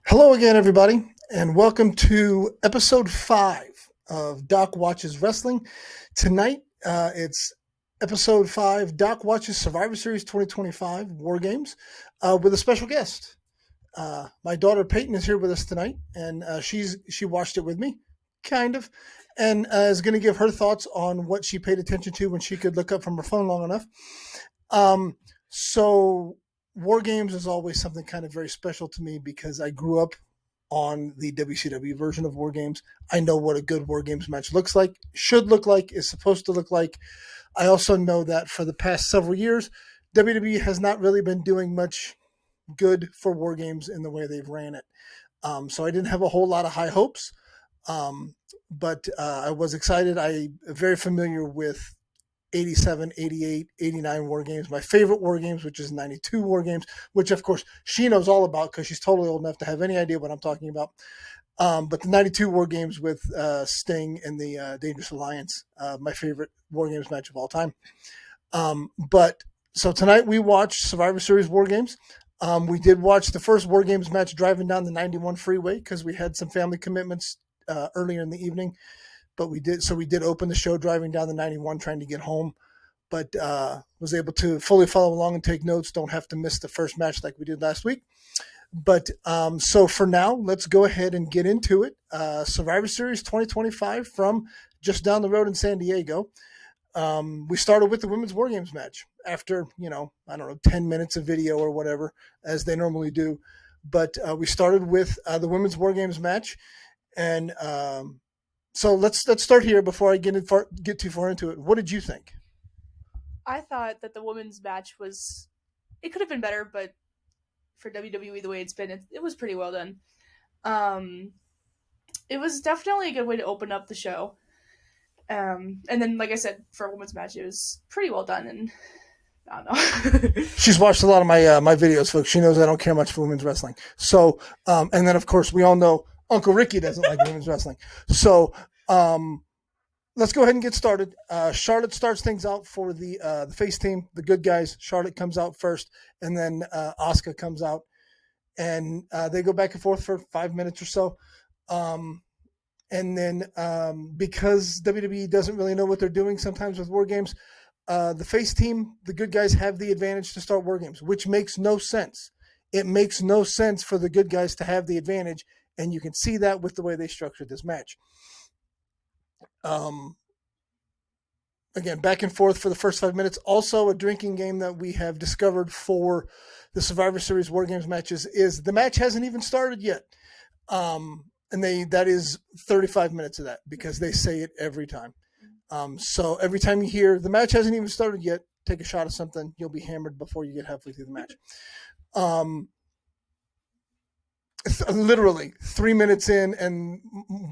Hello again, everybody, and welcome to episode 5 of Doc Watches Wrestling. Tonight, it's episode 5, Doc Watches Survivor Series 2025 Wargames, with a special guest. My daughter Payton is here with us tonight, and she watched it with me, kind of, and is going to give her thoughts on what she paid attention to when she could look up from her phone long enough. So War Games is always something kind of very special to me because I grew up on the WCW version of War Games. I know what a good War Games match looks like, should look like, is supposed to look like. I also know that for the past several years, WWE has not really been doing much good for War Games in the way they've ran it. So I didn't have a whole lot of high hopes, but I was excited. I'm very familiar with 87, 88, 89 War Games. My favorite War Games, which is 92 War Games, which of course she knows all about because she's totally old enough to have any idea what I'm talking about. But the 92 War Games with Sting and the Dangerous Alliance, my favorite War Games match of all time. But so tonight we watched Survivor Series War Games. We did watch the first War Games match driving down the 91 freeway because we had some family commitments earlier in the evening. But we did open the show driving down the 91 trying to get home, but was able to fully follow along and take notes. Don't have to miss the first match like we did last week. But so for now, let's go ahead and get into it. Survivor Series 2025 from just down the road in San Diego. We started with the Women's War Games match after, 10 minutes of video or whatever, as they normally do. But we started with the Women's War Games match. And so let's start here before I get too far into it. What did you think? I thought that the women's match it could have been better, but for WWE the way it's been, it was pretty well done. It was definitely a good way to open up the show. And then, like I said, for a women's match, it was pretty well done, and I don't know. She's watched a lot of my videos, folks. She knows I don't care much for women's wrestling. So, and then of course we all know Uncle Ricky doesn't like women's wrestling. So, let's go ahead and get started. Charlotte starts things out for the face team, the good guys. Charlotte comes out first, and then Asuka comes out, and they go back and forth for 5 minutes or so. And then because WWE doesn't really know what they're doing sometimes with War Games, the face team, the good guys, have the advantage to start War Games, which makes no sense. It makes no sense for the good guys to have the advantage, and you can see that with the way they structured this match. Again, back and forth for the first 5 minutes. Also, a drinking game that we have discovered for the Survivor Series War Games matches is the match hasn't even started yet. And that is 35 minutes of that because they say it every time. So every time you hear the match hasn't even started yet, take a shot of something. You'll be hammered before you get halfway through the match. Literally 3 minutes in, and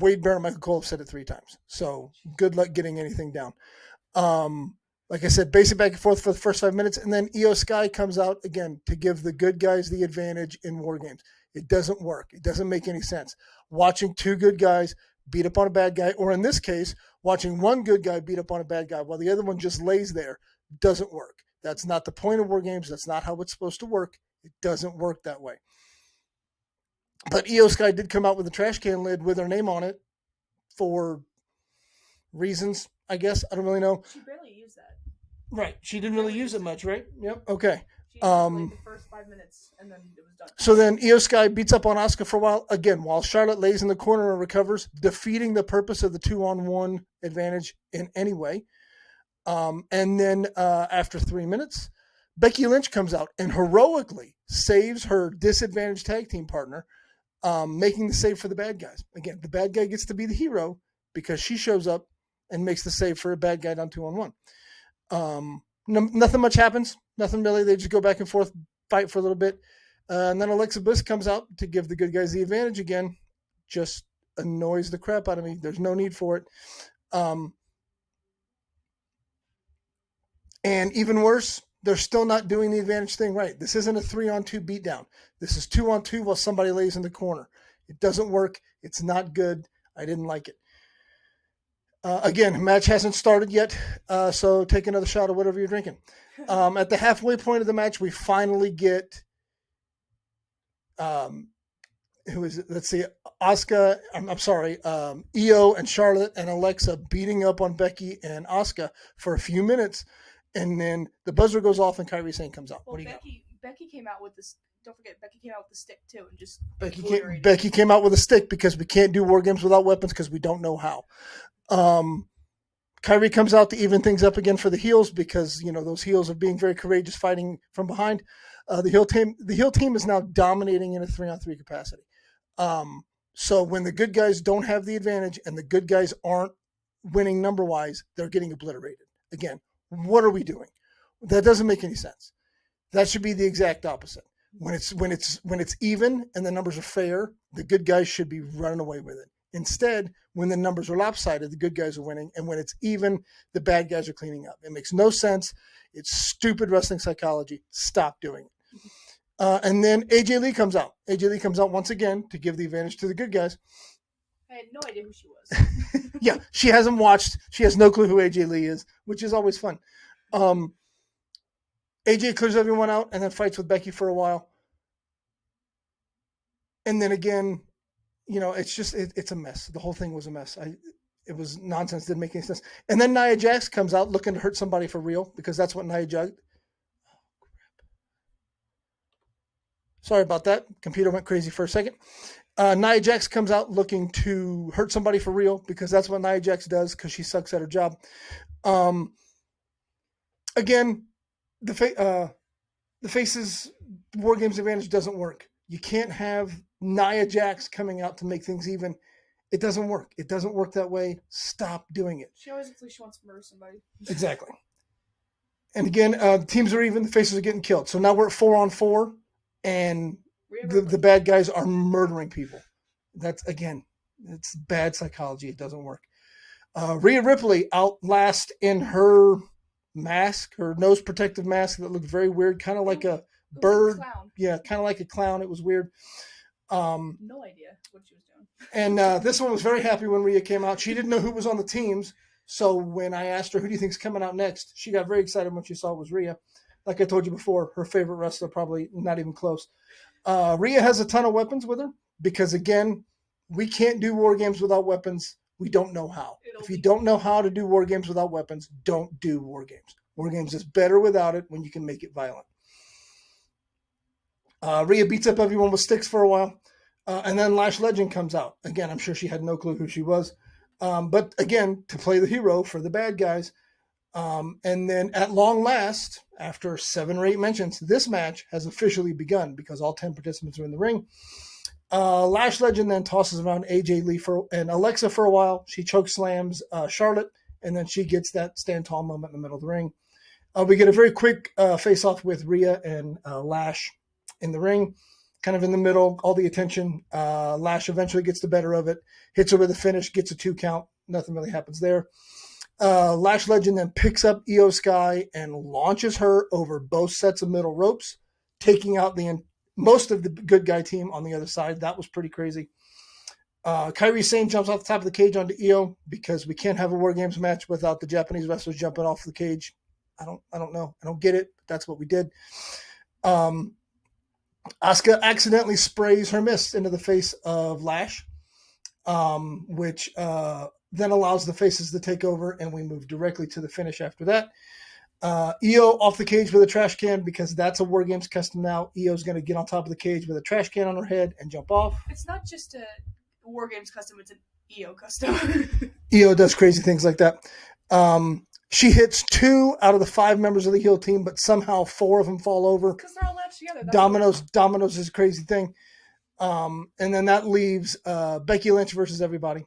Wade Barrett and Michael Cole have said it 3 times. So good luck getting anything down. Like I said, basic back and forth for the first 5 minutes, and then Io Sky comes out again to give the good guys the advantage in War Games. It doesn't work. It doesn't make any sense. Watching 2 good guys beat up on a bad guy, or in this case, watching 1 good guy beat up on a bad guy while the other one just lays there, doesn't work. That's not the point of War Games. That's not how it's supposed to work. It doesn't work that way. But Io Sky did come out with a trash can lid with her name on it for reasons, I guess. I don't really know. She barely used that. Right. She didn't really use it much, right? Yep. Okay. She used like the first 5 minutes, and then it was done. So then Io Sky beats up on Asuka for a while. Again, while Charlotte lays in the corner and recovers, defeating the purpose of the 2-on-1 advantage in any way. And then after 3 minutes, Becky Lynch comes out and heroically saves her disadvantaged tag team partner, making the save for the bad guys. Again, the bad guy gets to be the hero because she shows up and makes the save for a bad guy down 2-on-1. Nothing much happens. Nothing really. They just go back and forth, fight for a little bit. And then Alexa Bliss comes out to give the good guys the advantage again. Just annoys the crap out of me. There's no need for it. And even worse, they're still not doing the advantage thing right. This isn't a 3-on-2 beatdown. This is 2-on-2 while somebody lays in the corner. It doesn't work. It's not good. I didn't like it. Again, match hasn't started yet, so take another shot of whatever you're drinking. At the halfway point of the match, we finally get who is it? Let's see, Asuka. I'm sorry, Io and Charlotte and Alexa beating up on Becky and Asuka for a few minutes, and then the buzzer goes off and Kairi Sane comes out. Well, What do you got? Becky came out with this. Don't forget, Becky came out with the stick too, and just Becky came out with a stick because we can't do war games without weapons because we don't know how. Kairi comes out to even things up again for the heels because those heels are being very courageous, fighting from behind. The heel team is now dominating in a 3-on-3 capacity. So when the good guys don't have the advantage and the good guys aren't winning number wise, they're getting obliterated. Again, what are we doing? That doesn't make any sense. That should be the exact opposite. When it's even and the numbers are fair, the good guys should be running away with it. Instead, when the numbers are lopsided, the good guys are winning, and when it's even, the bad guys are cleaning up. It makes no sense. It's stupid wrestling psychology. Stop doing it. And then AJ Lee comes out. AJ Lee comes out once again to give the advantage to the good guys. I had no idea who she was. Yeah, she hasn't watched. She has no clue who AJ Lee is, which is always fun. AJ clears everyone out and then fights with Becky for a while. And then again, it's a mess. The whole thing was a mess. It was nonsense. Didn't make any sense. And then Nia Jax comes out looking to hurt somebody for real because that's what Nia Jax. Sorry about that. Computer went crazy for a second. Nia Jax comes out looking to hurt somebody for real because that's what Nia Jax does because she sucks at her job. Again, the Faces War Games advantage doesn't work. You can't have Nia Jax coming out to make things even. It doesn't work. It doesn't work that way. Stop doing it. She always looks like she wants to murder somebody. Exactly. And again, teams are even. The Faces are getting killed. So now we're at 4-on-4, and the bad guys are murdering people. That's, again, it's bad psychology. It doesn't work. Rhea Ripley outlast in her mask, her nose protective mask that looked very weird, kind of like a bird. Like a clown. Yeah, kind of like a clown. It was weird. No idea what she was doing. And this one was very happy when Rhea came out. She didn't know who was on the teams. So when I asked her, who do you think's coming out next? She got very excited when she saw it was Rhea. Like I told you before, her favorite wrestler, probably not even close. Rhea has a ton of weapons with her because, again, we can't do war games without weapons. We don't know how. If you don't know how to do war games without weapons, don't do war games. War games is better without it when you can make it violent. Rhea beats up everyone with sticks for a while. And then Lash Legend comes out. Again, I'm sure she had no clue who she was. But again, to play the hero for the bad guys. And then at long last, after 7 or 8 mentions, this match has officially begun because all 10 participants are in the ring. Lash Legend then tosses around AJ Lee and Alexa for a while. She choke slams Charlotte, and then she gets that stand tall moment in the middle of the ring. We get a very quick face-off with Rhea and Lash in the ring, kind of in the middle, all the attention. Lash eventually gets the better of it, hits her with a finish, gets a 2 count. Nothing really happens there. Lash Legend then picks up Io Sky and launches her over both sets of middle ropes, taking out most of the good guy team on the other side. That was pretty crazy. Kairi Sane jumps off the top of the cage onto Io because we can't have a War Games match without the Japanese wrestlers jumping off the cage. I don't know. I don't get it, but that's what we did. Asuka accidentally sprays her mist into the face of Lash, which then allows the Faces to take over, and we move directly to the finish after that. Io off the cage with a trash can because that's a War Games custom now. Io's going to get on top of the cage with a trash can on her head and jump off. It's not just a War Games custom, it's an Io custom. Io does crazy things like that. She hits 2 out of the 5 members of the heel team, but somehow 4 of them fall over. Because they're all latched together. Dominoes is a crazy thing. And then that leaves Becky Lynch versus everybody.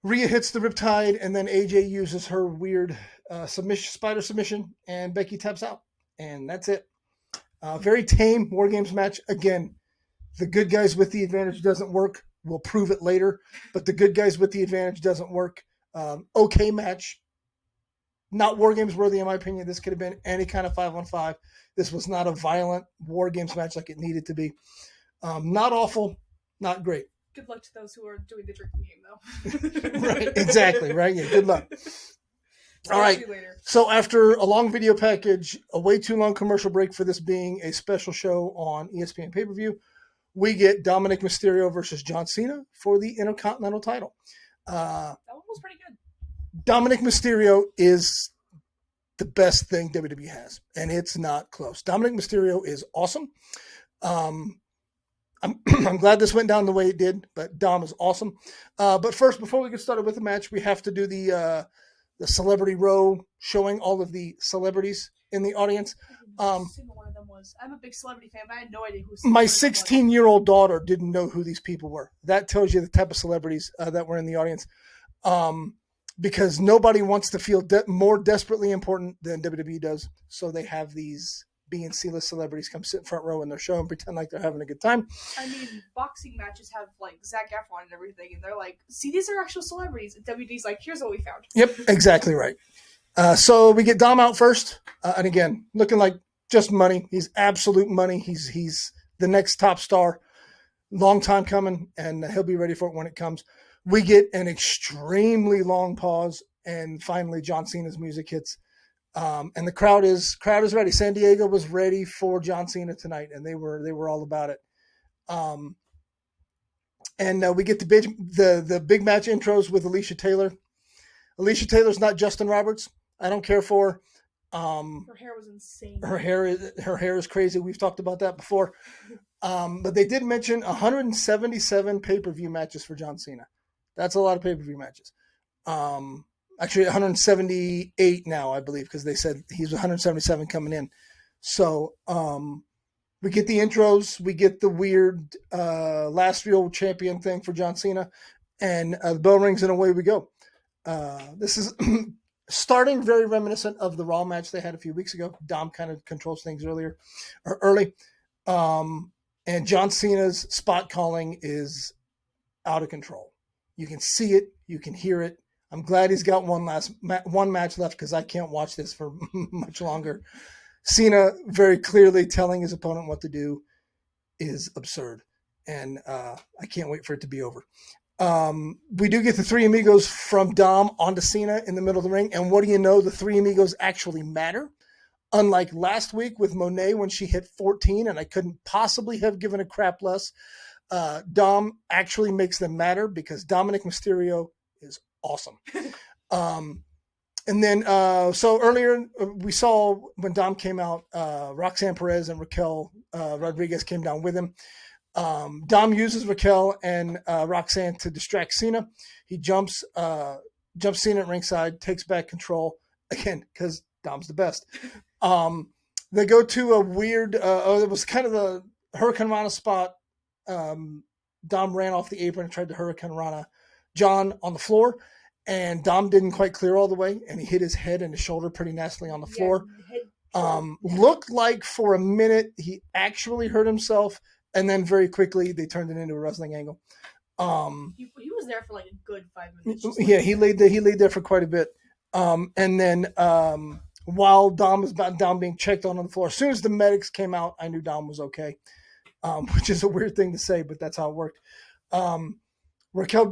Rhea hits the Riptide, and then AJ uses her weird spider submission, and Becky taps out. And that's it. Very tame War Games match. Again, the good guys with the advantage doesn't work. We'll prove it later. But the good guys with the advantage doesn't work. Okay match. Not War Games worthy, in my opinion. This could have been any kind of 5-on-5. This was not a violent War Games match like it needed to be. Not awful, not great. Good luck to those who are doing the drinking game, though. Right, exactly, right? Yeah, good luck. All right, so after a long video package, a way too long commercial break for this being a special show on ESPN pay-per-view, we get Dominic Mysterio versus John Cena for the Intercontinental title. That one was pretty good. Dominic Mysterio is the best thing WWE has, and it's not close. Dominic Mysterio is awesome. I'm glad this went down the way it did, but Dom is awesome. But first, before we get started with the match, we have to do the celebrity row, showing all of the celebrities in the audience. Single one of them was. I'm a big celebrity fan, but I had no idea who. My 16-year-old daughter didn't know who these people were. That tells you the type of celebrities that were in the audience. Because nobody wants to feel more desperately important than WWE does. So they have these B and C-list celebrities come sit in front row in their show and pretend like they're having a good time. I mean, boxing matches have like Zac Efron and everything, and they're like, see, these are actual celebrities. And WWE's like, here's what we found. Yep, exactly right. So we get Dom out first. And again, looking like just money. He's absolute money. He's the next top star. Long time coming, and he'll be ready for it when it comes. We get an extremely long pause, and finally John Cena's music hits. And the crowd is ready. San Diego was ready for John Cena tonight, and they were all about it. And we get the big match intros with Alicia Taylor. Alicia Taylor's not Justin Roberts. I don't care for. Her hair was insane. Her hair is crazy. We've talked about that before. But they did mention 177 pay-per-view matches for John Cena. That's a lot of pay-per-view matches. Actually, 178 now, I believe, because they said he's 177 coming in. So we get the intros. We get the weird last real champion thing for John Cena. And the bell rings and away we go. This is starting very reminiscent of the Raw match they had a few weeks ago. Dom kind of controls things early. And John Cena's spot calling is out of control. You can see it. You can hear it. I'm glad he's got one match left because I can't watch this for much longer. Cena very clearly telling his opponent what to do is absurd. And I can't wait for it to be over. We do get the Three Amigos from Dom onto Cena in the middle of the ring. And what do you know? The Three Amigos actually matter. Unlike last week with Monet when she hit 14 and I couldn't possibly have given a crap less, Dom actually makes them matter because Dominic Mysterio is awesome. And then, so earlier we saw when Dom came out, Roxanne Perez and Raquel Rodriguez came down with him. Dom uses Raquel and Roxanne to distract Cena. He jumps Cena at ringside, takes back control again because Dom's the best. They go to a weird, it was kind of the Hurricane Rana spot. Dom ran off the apron and tried to Hurricane Rana John on the floor, and Dom didn't quite clear all the way, and he hit his head and his shoulder pretty nastily on the floor. Looked like for a minute he actually hurt himself, and then very quickly they turned it into a wrestling angle. He was there for like a good 5 minutes. Yeah, he laid there for quite a bit. And then while Dom was about Dom being checked on the floor, as soon as the medics came out, I knew Dom was okay, which is a weird thing to say, but that's how it worked. Raquel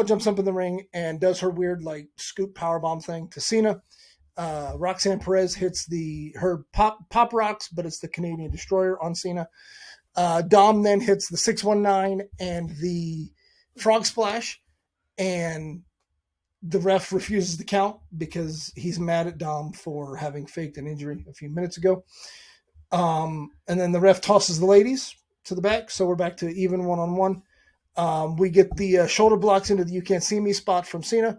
jumps up in the ring and does her weird like scoop powerbomb thing to Cena. Roxanne Perez hits her pop rocks, but it's the Canadian Destroyer on Cena. Dom then hits the 619 and the frog splash, and the ref refuses to count because he's mad at Dom for having faked an injury a few minutes ago. And then the ref tosses the ladies to the back, so we're back to even one-on-one. We get the shoulder blocks into the "You Can't See Me" spot from Cena.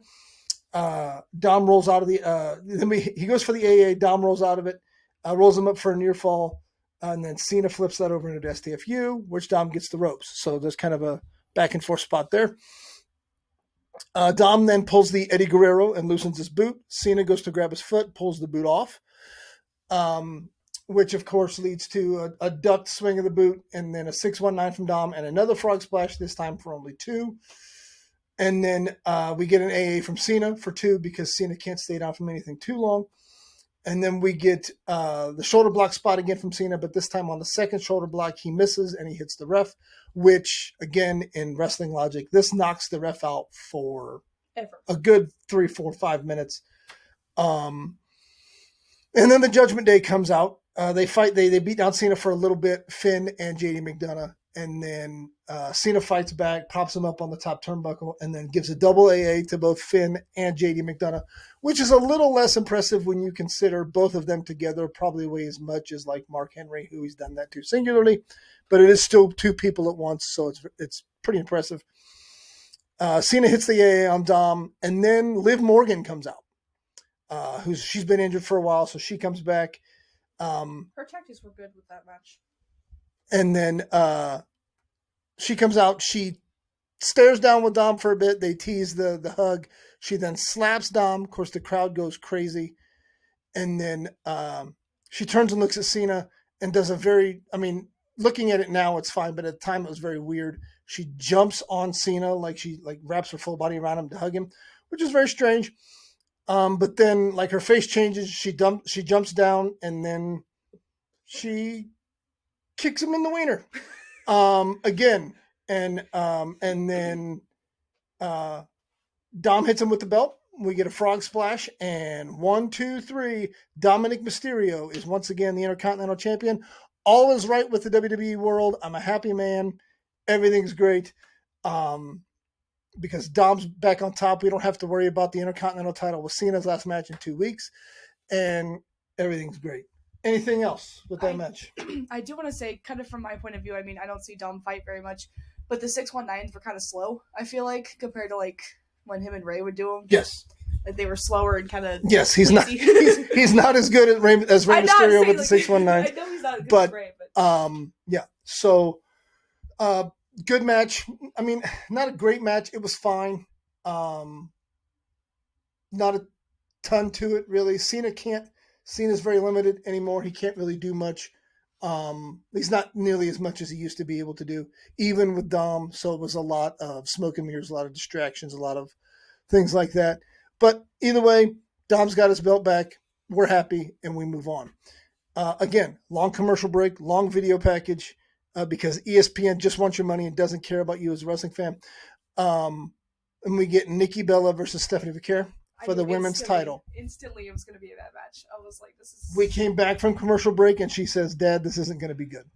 Dom rolls out of he goes for the AA. Dom rolls out of it, rolls him up for a near fall, and then Cena flips that over into the STFU, which Dom gets the ropes. So there's kind of a back and forth spot there. Dom then pulls the Eddie Guerrero and loosens his boot. Cena goes to grab his foot, pulls the boot off, which of course leads to a ducked swing of the boot, and then a 619 from Dom and another frog splash, this time for only 2. And then we get an AA from Cena for 2 because Cena can't stay down from anything too long. And then we get the shoulder block spot again from Cena, but this time on the second shoulder block, he misses and he hits the ref, which, again, in wrestling logic, this knocks the ref out for a good 3, 4, 5 minutes. And then the Judgment Day comes out. They fight. They beat down Cena for a little bit, Finn and JD McDonough. And then Cena fights back, pops him up on the top turnbuckle, and then gives a double AA to both Finn and JD McDonough, which is a little less impressive when you consider both of them together probably weigh as much as like Mark Henry, who he's done that to singularly. But it is still two people at once, so it's pretty impressive. Cena hits the AA on Dom, and then Liv Morgan comes out. She's been injured for a while, so she comes back. Her tactics were good with that match. And then she comes out. She stares down with Dom for a bit. They tease the hug. She then slaps Dom. Of course, the crowd goes crazy. And then she turns and looks at Cena and does a very, looking at it now, it's fine, but at the time it was very weird. She jumps on Cena, she wraps her full body around him to hug him, which is very strange. But then her face changes. She jumps down, and then she kicks him in the wiener again. And then Dom hits him with the belt. We get a frog splash, and 1, 2, 3. Dominic Mysterio is once again the Intercontinental Champion. All is right with the WWE world. I'm a happy man. Everything's great. Because Dom's back on top. We don't have to worry about the Intercontinental title with Cena's last match in 2 weeks. And everything's great. Anything else with that match? I do want to say, kind of from my point of view, I don't see Dom fight very much, but the 619s were kind of slow, I feel like, compared to when him and Ray would do them. Yes. They were slower and kind of Yes, he's not he's not as good as Rey Mysterio with the 619. I know he's not as good as Ray, but yeah. So good match. Not a great match. It was fine. Not a ton to it really. Cena's very limited anymore. He can't really do much. He's not nearly as much as he used to be able to do, even with Dom. So it was a lot of smoke and mirrors, a lot of distractions, a lot of things like that. But either way, Dom's got his belt back. We're happy, and we move on. Again, long commercial break, long video package, because ESPN just wants your money and doesn't care about you as a wrestling fan. And we get Nikki Bella versus Stephanie Vaquer for the women's title. Instantly, it was going to be a bad match. I was like, this is... We came back from commercial break, and she says, Dad, this isn't going to be good.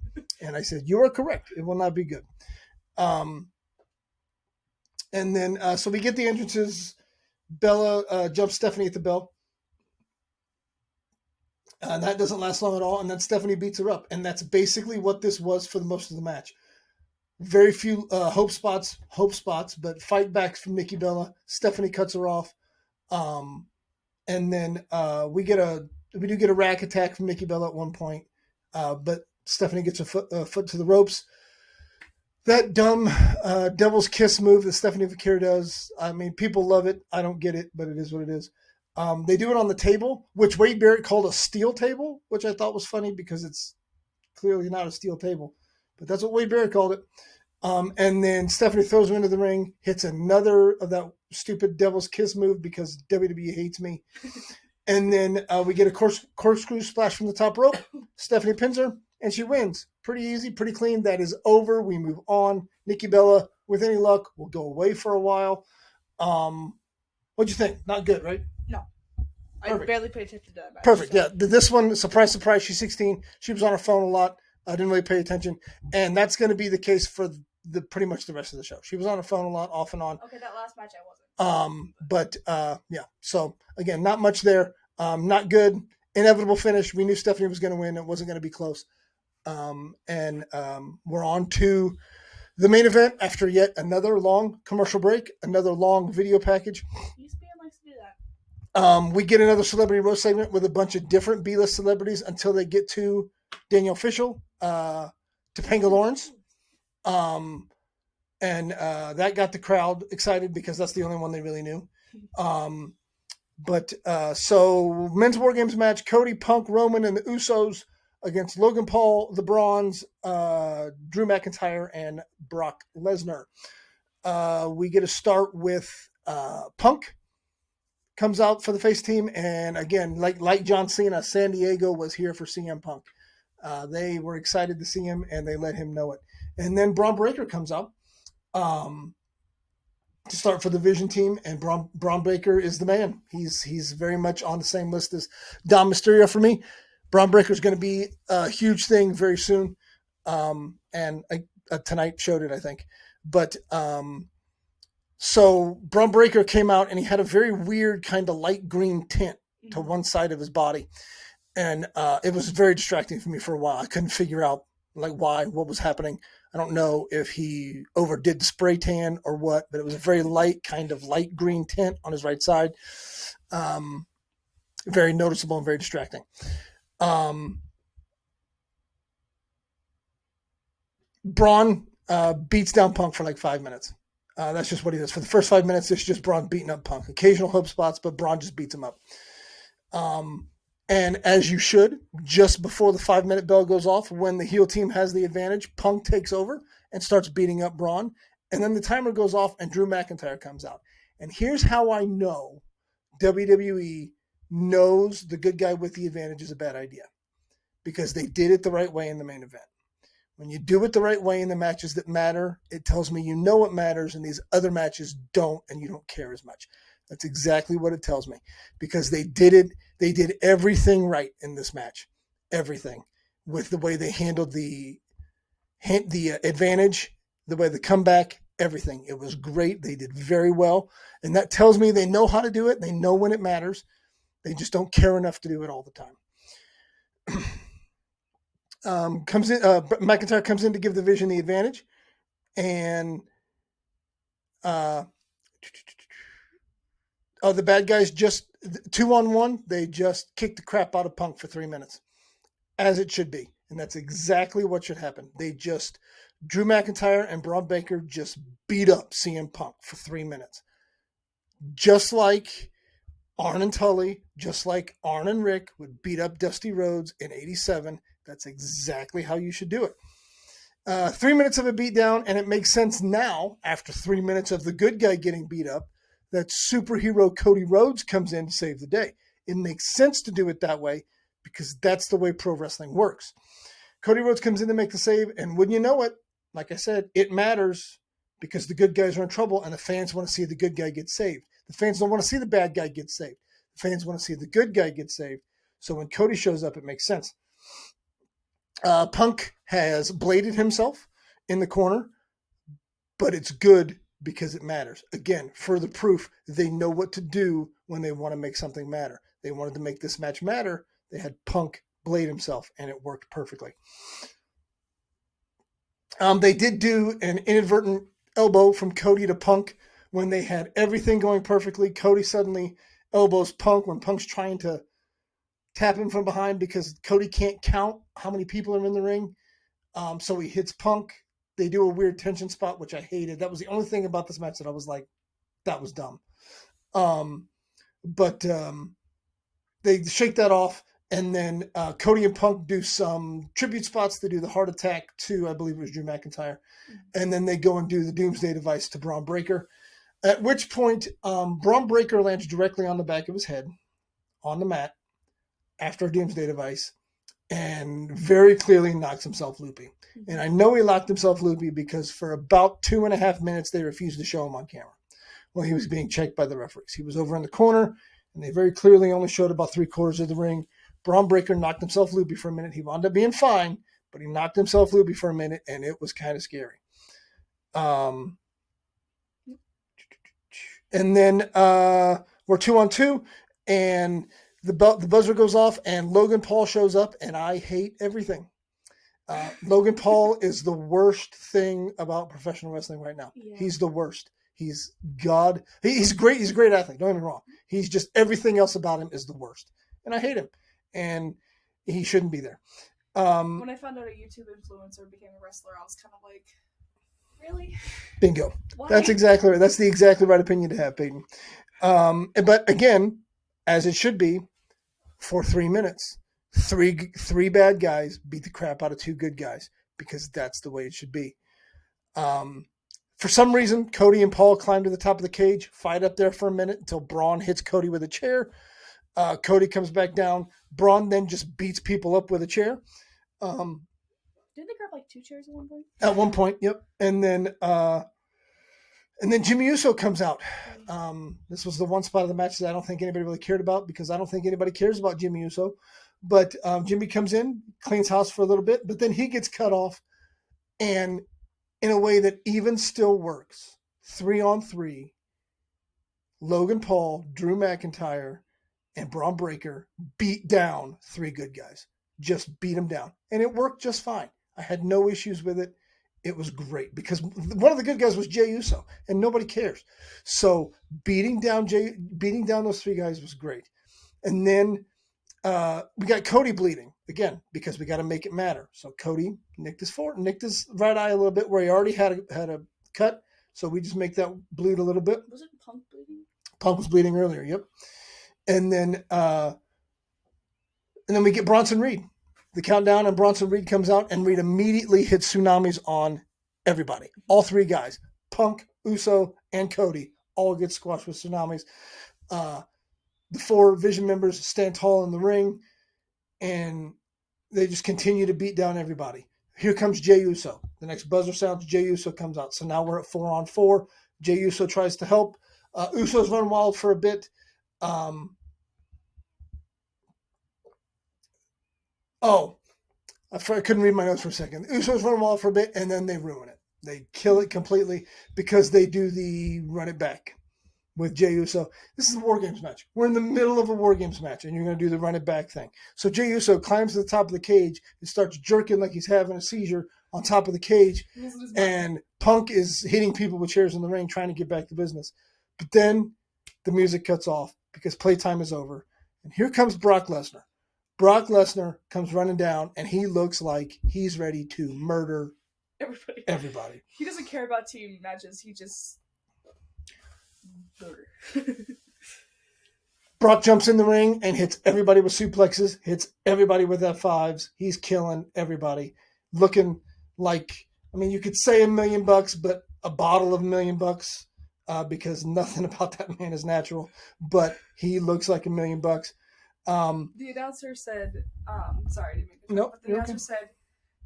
And I said, you are correct. It will not be good. And then, so we get the entrances. Bella jumps Stephanie at the bell. That doesn't last long at all. And then Stephanie beats her up. And that's basically what this was for the most of the match. Very few hope spots, but fight backs from Nikki Bella. Stephanie cuts her off. And then we do get a rack attack from Nikki Bella at one point. But Stephanie gets a foot to the ropes. That dumb devil's kiss move that Stephanie Vaquer does. People love it. I don't get it, but it is what it is. They do it on the table, which Wade Barrett called a steel table, which I thought was funny because it's clearly not a steel table. But that's what Wade Barrett called it. And then Stephanie throws him into the ring, hits another of that stupid devil's kiss move because WWE hates me. And then we get a corkscrew splash from the top rope. Stephanie pins her, and she wins. Pretty easy, pretty clean. That is over. We move on. Nikki Bella, with any luck, will go away for a while. What'd you think? Not good, right? No. Perfect. I barely paid attention to that match. Perfect, so. Yeah. This one, surprise, she's 16. She was on her phone a lot. I didn't really pay attention. And that's going to be the case for pretty much the rest of the show. She was on her phone a lot, off and on. Okay, that last match I wasn't. But yeah. So, again, not much there. Not good. Inevitable finish. We knew Stephanie was going to win. It wasn't going to be close. And we're on to the main event after yet another long commercial break, another long video package. ESPN likes to do that. We get another celebrity roast segment with a bunch of different B-list celebrities until they get to Daniel Fishel, Topanga Lawrence. And that got the crowd excited because that's the only one they really knew. So men's War Games match, Cody, Punk, Roman, and the Usos against Logan Paul, the Brawns, Drew McIntyre, and Brock Lesnar. We get a start with Punk comes out for the face team, and again, like John Cena, San Diego was here for CM Punk. They were excited to see him, and they let him know it. And then Braun Breaker comes out to start for the Vision team, and Braun Breaker is the man. He's very much on the same list as Dom Mysterio for me. Braun Breaker is going to be a huge thing very soon. And Tonight showed it, I think. But so Braun Breaker came out and he had a very weird kind of light green tint to one side of his body, and it was very distracting for me for a while. I couldn't figure out like what was happening. I don't know if he overdid the spray tan or what, but it was a very light kind of light green tint on his right side. Very noticeable and very distracting. Braun beats down Punk for like 5 minutes. That's just what he does. For the first 5 minutes, it's just Braun beating up Punk. Occasional hope spots, but Braun just beats him up. And as you should, just before the 5-minute bell goes off, when the heel team has the advantage, Punk takes over and starts beating up Braun. And then the timer goes off and Drew McIntyre comes out. And here's how I know WWE knows the good guy with the advantage is a bad idea. Because they did it the right way in the main event. When you do it the right way in the matches that matter, it tells me you know what matters and these other matches don't, and you don't care as much. That's exactly what it tells me, because they did it. They did everything right in this match, everything, with the way they handled the advantage, the way the comeback, everything. It was great. They did very well, and that tells me they know how to do it. They know when it matters. They just don't care enough to do it all the time. McIntyre comes in to give the Vision the advantage, and the bad guys just 2-on-1. They just kicked the crap out of Punk for 3 minutes, as it should be, and that's exactly what should happen. They just Drew McIntyre and Braun Breaker just beat up CM Punk for 3 minutes, just like Arn and Tully, just like Arn and Rick would beat up Dusty Rhodes in '87. That's exactly how you should do it. 3 minutes of a beatdown, and it makes sense now, after 3 minutes of the good guy getting beat up, that superhero Cody Rhodes comes in to save the day. It makes sense to do it that way because that's the way pro wrestling works. Cody Rhodes comes in to make the save, and wouldn't you know it, like I said, it matters because the good guys are in trouble and the fans want to see the good guy get saved. The fans don't want to see the bad guy get saved. The fans want to see the good guy get saved. So when Cody shows up, it makes sense. Punk has bladed himself in the corner, but it's good because it matters. Again, further proof they know what to do when they want to make something matter. They wanted to make this match matter. They had Punk blade himself, and it worked perfectly. They did do an inadvertent elbow from Cody to Punk when they had everything going perfectly. Cody suddenly elbows Punk when Punk's trying to tap him from behind because Cody can't count how many people are in the ring. So he hits Punk. They do a weird tension spot, which I hated. That was the only thing about this match that I was like, that was dumb. But they shake that off. And then Cody and Punk do some tribute spots. They do the heart attack to, I believe it was Drew McIntyre. And then they go and do the Doomsday Device to Braun Breaker. At which point, Braun Breaker lands directly on the back of his head on the mat after a Doomsday Device and very clearly knocks himself loopy. And I know he locked himself loopy because for about 2.5 minutes, they refused to show him on camera while he was being checked by the referees. He was over in the corner, and they very clearly only showed about 3/4 of the ring. Braun Breaker knocked himself loopy for a minute. He wound up being fine, but he knocked himself loopy for a minute, and it was kind of scary. And then we're 2-on-2, and the buzzer goes off, and Logan Paul shows up, and I hate everything. Logan Paul is the worst thing about professional wrestling right now. Yeah. He's the worst. He's God. He's great. He's a great athlete. Don't get me wrong. He's just everything else about him is the worst, and I hate him. And he shouldn't be there. When I found out a YouTube influencer became a wrestler, I was kind of like, really? Bingo. Why? That's exactly right. That's the exactly right opinion to have, Payton. But again, as it should be, for 3 minutes, three bad guys beat the crap out of 2 good guys because that's the way it should be. For some reason, Cody and Paul climb to the top of the cage, fight up there for a minute until Braun hits Cody with a chair. Cody comes back down. Braun then just beats people up with a chair. Didn't they grab like 2 chairs at one point? At one point, yep. And then Jimmy Uso comes out. This was the one spot of the match that I don't think anybody really cared about because I don't think anybody cares about Jimmy Uso. But Jimmy comes in, cleans house for a little bit, but then he gets cut off, and in a way that even still works. 3-on-3, Logan Paul, Drew McIntyre, and Braun Breaker beat down 3 good guys. Just beat them down. And it worked just fine. I had no issues with it. It was great because one of the good guys was Jey Uso, and nobody cares. So beating down those 3 guys was great. And then we got Cody bleeding again because we got to make it matter. So Cody nicked his right eye a little bit where he already had a cut. So we just make that bleed a little bit. Was it Punk bleeding? Punk was bleeding earlier. Yep. And then we get Bronson Reed. The countdown, and Bronson Reed comes out, and Reed immediately hits tsunamis on everybody. All 3 guys, Punk, Uso, and Cody, all get squashed with tsunamis. The 4 Vision members stand tall in the ring, and they just continue to beat down everybody. Here comes Jey Uso. The next buzzer sounds, Jey Uso comes out. So now we're at 4-on-4. Jey Uso tries to help. Uso's run wild for a bit. I couldn't read my notes for a second. The Usos run wild for a bit, and then they ruin it. They kill it completely because they do the run it back with Jey Uso. This is a War Games match. We're in the middle of a War Games match, and you're going to do the run it back thing. So Jey Uso climbs to the top of the cage and starts jerking like he's having a seizure on top of the cage, and Punk is hitting people with chairs in the ring trying to get back to business. But then the music cuts off because playtime is over, and here comes Brock Lesnar. Brock Lesnar comes running down, and he looks like he's ready to murder everybody. He doesn't care about team matches. He just murder. Brock jumps in the ring and hits everybody with suplexes, hits everybody with F5s. He's killing everybody. Looking like, you could say $1 million, but a bottle of $1 million, because nothing about that man is natural. But he looks like $1 million. The announcer said, sorry, I didn't make nope, but the announcer said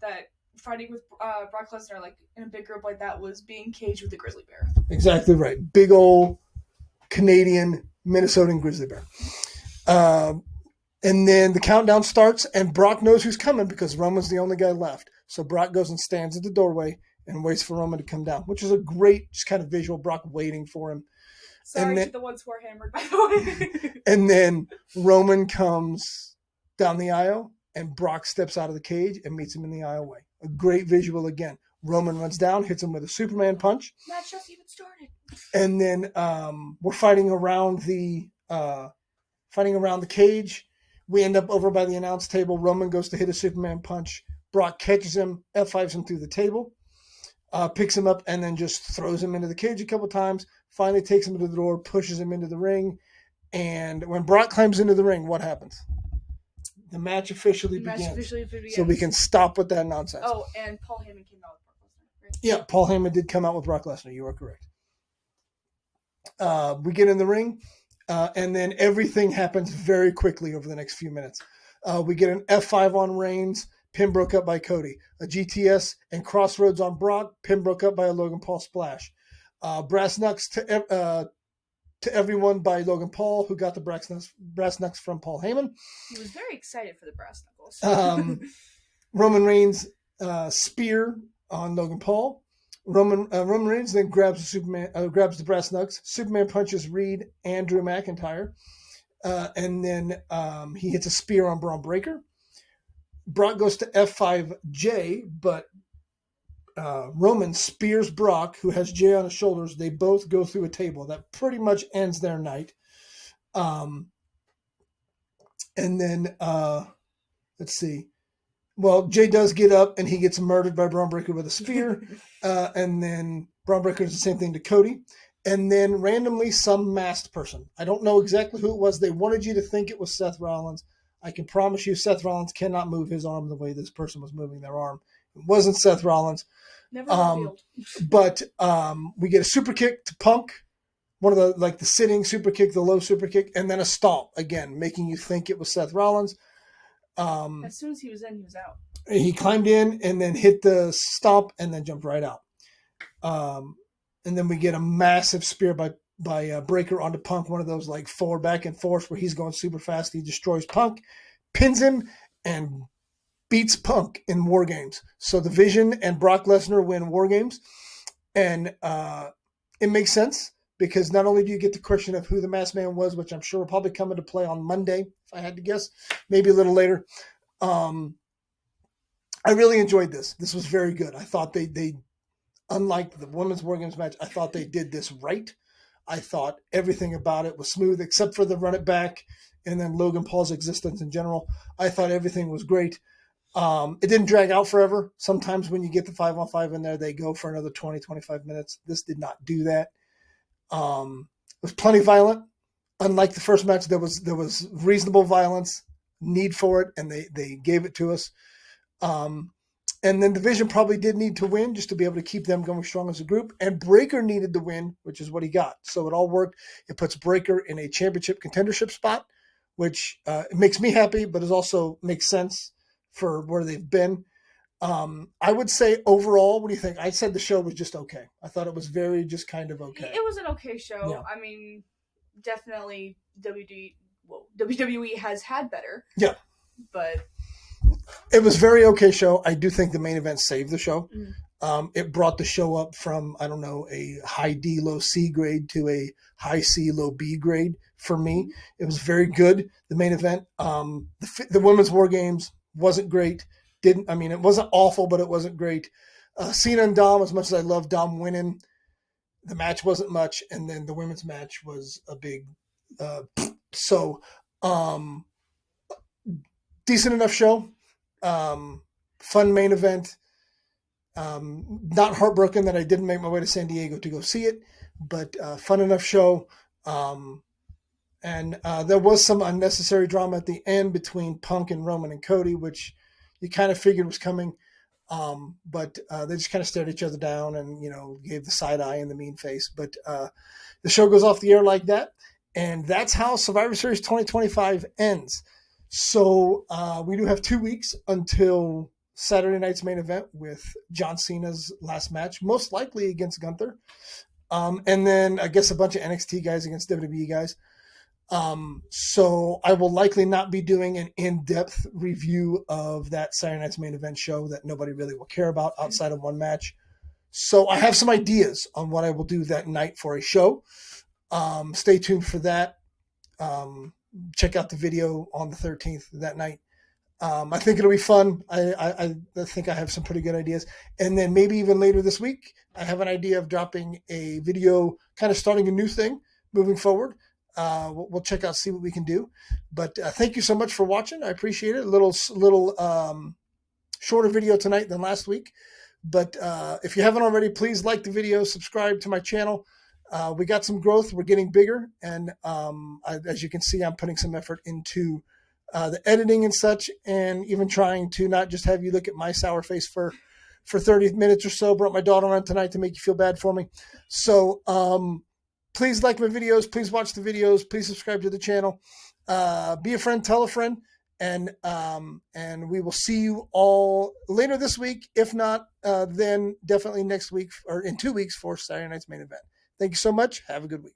that fighting with Brock Lesnar, like in a big group like that, was being caged with a grizzly bear. Exactly right. Big old Canadian Minnesotan grizzly bear. And then the countdown starts, and Brock knows who's coming because Roman's the only guy left. So Brock goes and stands at the doorway and waits for Roman to come down, which is a great just kind of visual, Brock waiting for him. Sorry to the ones who are hammered, by the way. And then Roman comes down the aisle, and Brock steps out of the cage and meets him in the aisleway. A great visual again. Roman runs down, hits him with a Superman punch. Match just even started. And then we're fighting around the cage. We end up over by the announce table. Roman goes to hit a Superman punch. Brock catches him, F5s him through the table, picks him up, and then just throws him into the cage a couple times. Finally takes him to the door, pushes him into the ring. And when Brock climbs into the ring, what happens? The match officially begins. So we can stop with that nonsense. Oh, and Paul Heyman came out with Brock Lesnar, right? Yeah, Paul Heyman did come out with Brock Lesnar. You are correct. We get in the ring, and then everything happens very quickly over the next few minutes. We get an F5 on Reigns, pin broke up by Cody. A GTS and Crossroads on Brock, pin broke up by a Logan Paul splash. Brass knucks to everyone by Logan Paul, who got the brass knucks from Paul Heyman. He was very excited for the brass knuckles. Roman Reigns spear on Logan Paul. Roman Reigns then grabs the brass knucks. Superman punches Reed and Drew McIntyre, and then he hits a spear on Braun Breaker. Brock goes to F5J, but Roman spears Brock, who has Jay on his shoulders. They both go through a table. That pretty much ends their night. And then, let's see. Well, Jay does get up, and he gets murdered by Braun Breaker with a spear. And then Braun Breaker does the same thing to Cody. And then randomly, some masked person. I don't know exactly who it was. They wanted you to think it was Seth Rollins. I can promise you Seth Rollins cannot move his arm the way this person was moving their arm. It wasn't Seth Rollins. Never revealed. But we get a super kick to Punk, one of the sitting super kick, the low super kick, and then a stomp again, making you think it was Seth Rollins. As soon as he was in, he was out. He climbed in and then hit the stomp and then jumped right out. And then we get a massive spear by Breaker onto Punk, one of those like forward back and forth where he's going super fast. He destroys Punk, pins him, and beats Punk in War Games. So the Vision and Brock Lesnar win War Games, and it makes sense because not only do you get the question of who the Masked Man was, which I'm sure will probably come into play on Monday, if I had to guess, maybe a little later. I really enjoyed this. This was very good. I thought they unlike the women's War Games match, I thought they did this right. I thought everything about it was smooth except for the run it back and then Logan Paul's existence in general. I thought everything was great. It didn't drag out forever. Sometimes when you get the 5-on-5 in there, they go for another 20, 25 minutes. This did not do that. It was plenty violent. Unlike the first match, there was reasonable violence, need for it, and they gave it to us. And then Division probably did need to win just to be able to keep them going strong as a group. And Breaker needed to win, which is what he got. So it all worked. It puts Breaker in a championship contendership spot, which it makes me happy, but it also makes sense for where they've been. I would say overall, what do you think? I said the show was just okay. I thought it was very just kind of okay. It was an okay show. Yeah. I mean, definitely WWE has had better. Yeah. But it was very okay show. I do think the main event saved the show. Mm-hmm. It brought the show up from, I don't know, a high D, low C grade to a high C, low B grade for me. Mm-hmm. It was very good, the main event. The women's War Games wasn't great. It wasn't awful, but it wasn't great. Cena and Dom, as much as I love Dom winning, the match wasn't much. And then the women's match was a big, decent enough show. Fun main event. Not heartbroken that I didn't make my way to San Diego to go see it, but fun enough show. And there was some unnecessary drama at the end between Punk and Roman and Cody, which you kind of figured was coming. But they just kind of stared each other down and, gave the side eye and the mean face. But the show goes off the air like that. And that's how Survivor Series 2025 ends. So we do have 2 weeks until Saturday night's main event with John Cena's last match, most likely against Gunther. And then I guess a bunch of NXT guys against WWE guys. So I will likely not be doing an in-depth review of that Saturday night's main event show that nobody really will care about outside of one match. So I have some ideas on what I will do that night for a show. Stay tuned for that. Check out the video on the 13th that night. I think it'll be fun. I think I have some pretty good ideas. And then maybe even later this week, I have an idea of dropping a video, kind of starting a new thing moving forward. We'll check out, see what we can do. But thank you so much for watching. I appreciate it. A little shorter video tonight than last week. But if you haven't already, please like the video, subscribe to my channel. We got some growth. We're getting bigger. And as you can see, I'm putting some effort into the editing and such, and even trying to not just have you look at my sour face for 30 minutes or so. Brought my daughter on tonight to make you feel bad for me. So please like my videos. Please watch the videos. Please subscribe to the channel. Be a friend. Tell a friend. And we will see you all later this week. If not, then definitely next week or in 2 weeks for Saturday night's main event. Thank you so much. Have a good week.